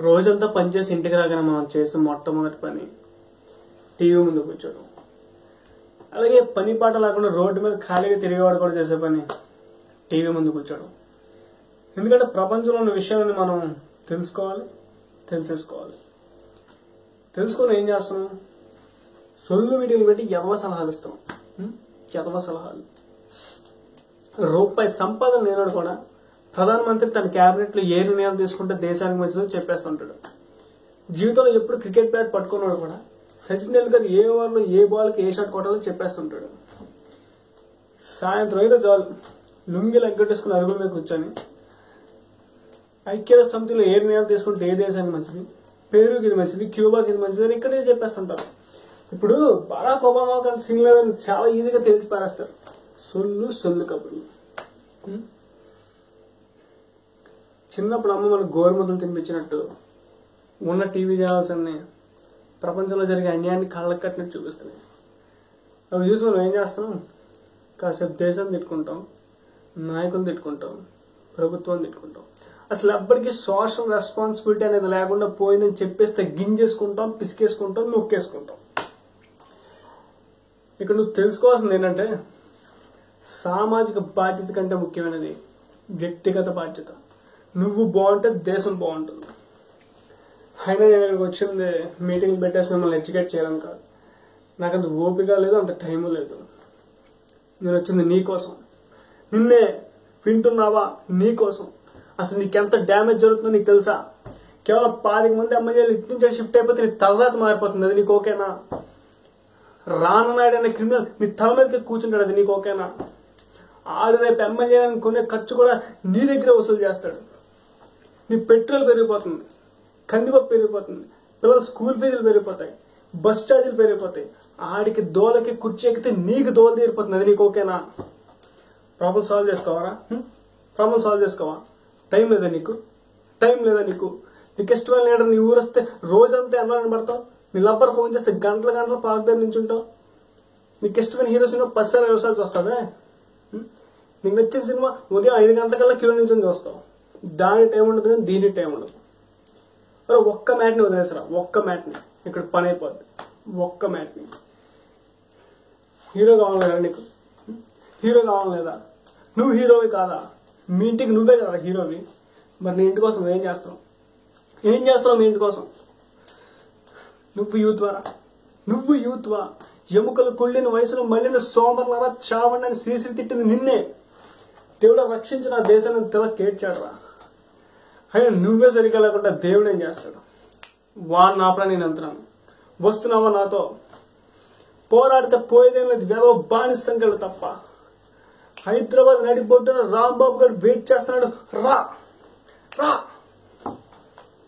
రోజంతా పనిచేసి ఇంటికి రాగానే మనం చేసే మొట్టమొదటి పని టీవీ ముందు కూర్చోడం. అలాగే పని పాట లేకుండా రోడ్డు మీద ఖాళీగా తిరిగేవాడు కూడా చేసే పని టీవీ ముందు కూర్చోడం. ఎందుకంటే ప్రపంచంలో ఉన్న విషయాలను మనం తెలిసేసుకోవాలి. తెలుసుకొని ఏం చేస్తున్నాం? సొల్లు వీడియోలు పెట్టి ఎదవ సలహాలు ఇస్తాం. ఎదవ సలహాలు. రూపాయి సంపాదన లేనాడు కూడా ప్రధానమంత్రి తన క్యాబినెట్ లో ఏ నిర్ణయాలు తీసుకుంటే దేశానికి మంచిదో చెప్పేస్తుంటాడు. జీవితంలో ఎప్పుడు క్రికెట్ బ్యాట్ పట్టుకున్నాడు కూడా సచిన్ టెండూల్కర్ ఏ ఓవర్లో ఏ బాల్ కి ఏ షాట్ కొట్టాలో చెప్పేస్తుంటాడు. సాయంత్రం అయితే చాలు లుంగిలు ఎగ్గొట్టేసుకుని అరుగుల మీద కూర్చొని ఐక్యరాజ్య సమితిలో ఏ నిర్ణయాలు తీసుకుంటే ఏ దేశానికి మంచిది, పెరూకి ఇది మంచిది, క్యూబాకి ఇది మంచిది అని ఇక్కడే చెప్పేస్తుంటారు. ఇప్పుడు బరాక్ ఒబామా కానీ సింగ్ చాలా ఈజీగా తెలిసి పారేస్తారు. సొల్లు కబుర్లు. చిన్నప్పుడు అమ్మ మనకు గోరుముద్దలు తినిపించినట్టు ఉన్న టీవీ ఛానల్స్ అన్ని ప్రపంచంలో జరిగే అన్యాయాన్ని కళ్ళకు కట్టినట్టు చూపిస్తున్నాయి. అవి చూసి మనం ఏం చేస్తాం? కాసేపు దేశాన్ని తిట్టుకుంటాం, నాయకులు తిట్టుకుంటాం, ప్రభుత్వం తిట్టుకుంటాం. అసలు ఎప్పటికీ సోషల్ రెస్పాన్సిబిలిటీ అనేది లేకుండా పోయిందని చెప్పేస్తే గింజేసుకుంటాం, పిసికేసుకుంటాం, నొక్కేసుకుంటాం. ఇక్కడ నువ్వు తెలుసుకోవాల్సింది ఏంటంటే సామాజిక బాధ్యత కంటే ముఖ్యమైనది వ్యక్తిగత బాధ్యత. నువ్వు బాగుంటే దేశం బాగుంటుంది. అయినా నేను ఇక్కడికి వచ్చింది మీటింగ్ పెట్టేసి మిమ్మల్ని ఎడ్యుకేట్ చేయాలని కాదు. నాకు అంత ఓపిక లేదు, అంత టైము లేదు. నేను వచ్చింది నీకోసం. నిన్నే వింటున్నావా? నీకోసం. అసలు నీకెంత డ్యామేజ్ జరుగుతుందో నీకు తెలుసా? కేవలం 10 మంది అమ్మాయిలు ఇటు నుంచి షిఫ్ట్ అయిపోతే నీ తలరాత మారిపోతుంది. అది నీకు ఓకేనా? రానున్నాడు అనే క్రిమినల్ నీ తల మీదకి కూర్చుంటాడు. అది నీకు ఓకేనా? ఆడు రేపు ఎమ్మెల్యే కొనే ఖర్చు కూడా నీ దగ్గరే వసూలు చేస్తాడు. నీ పెట్రోల్ పెరిగిపోతుంది, కందిపప్పు పెరిగిపోతుంది, పిల్లల స్కూల్ ఫీజులు పెరిగిపోతాయి, బస్ ఛార్జీలు పెరిగిపోతాయి. ఆడికి దోలకి కుర్చీ ఎక్కితే నీకు దోల తీరిపోతుంది. అది నీకు ఓకేనా? ప్రాబ్లం సాల్వ్ చేసుకోవారా? ప్రాబ్లం సాల్వ్ చేసుకోవా? టైం లేదా నీకు? నీకు ఇష్టమైన లీడర్ నీ ఊరు వస్తే రోజంతా ఎన్నో పడతావు. నీ లబ్బర్ ఫోన్ చేస్తే గంటల పార్క్ దగ్గర నుంచి ఉంటావు. నీకు ఇష్టమైన హీరో సినిమా 10 సార్లు 20 సార్లు చూస్తావే. నీకు నచ్చిన సినిమా ఉదయం 5 గంటలకల్లా క్యూ నుంచి చూస్తావు. దాని టైం ఉండదు కానీ దీని టైం ఉండదు. మరి ఒక్క మ్యాట్ని వదిలేసరా, ఒక్క మ్యాట్ని. ఇక్కడ పని అయిపోద్ది. ఒక్క మ్యాట్ని. హీరో కావాలి లేదా నీకు? హీరో కావాలి లేదా? నువ్వు హీరోవి కాదా? మీ ఇంటికి నువ్వే కదా హీరోవి. మరి నీ ఇంటి కోసం ఏం చేస్తావు? మీ ఇంటి కోసం? నువ్వు యూత్వా? ఎముకలు కుళ్ళిన వయసులో మళ్ళీ సోమర్లారా చావండి అని శ్రీశ్రీ తిట్టింది నిన్నే. దేవుడు రక్షించిన ఆ దేశాన్ని తెల కేడ్చాడురా. అయినా నువ్వే సరిగ్గా లేకుండా దేవుడు ఏం చేస్తాడు? వాడిని ఆపడా నేను అంటున్నాను. వస్తున్నావా నాతో? పోరాడితే పోయేదేం లేదు. వెదవ బానిస సంఖ్యలు తప్ప. హైదరాబాద్ నడిబొడ్డున రాంబాబు గారు వెయిట్ చేస్తున్నాడు. రా.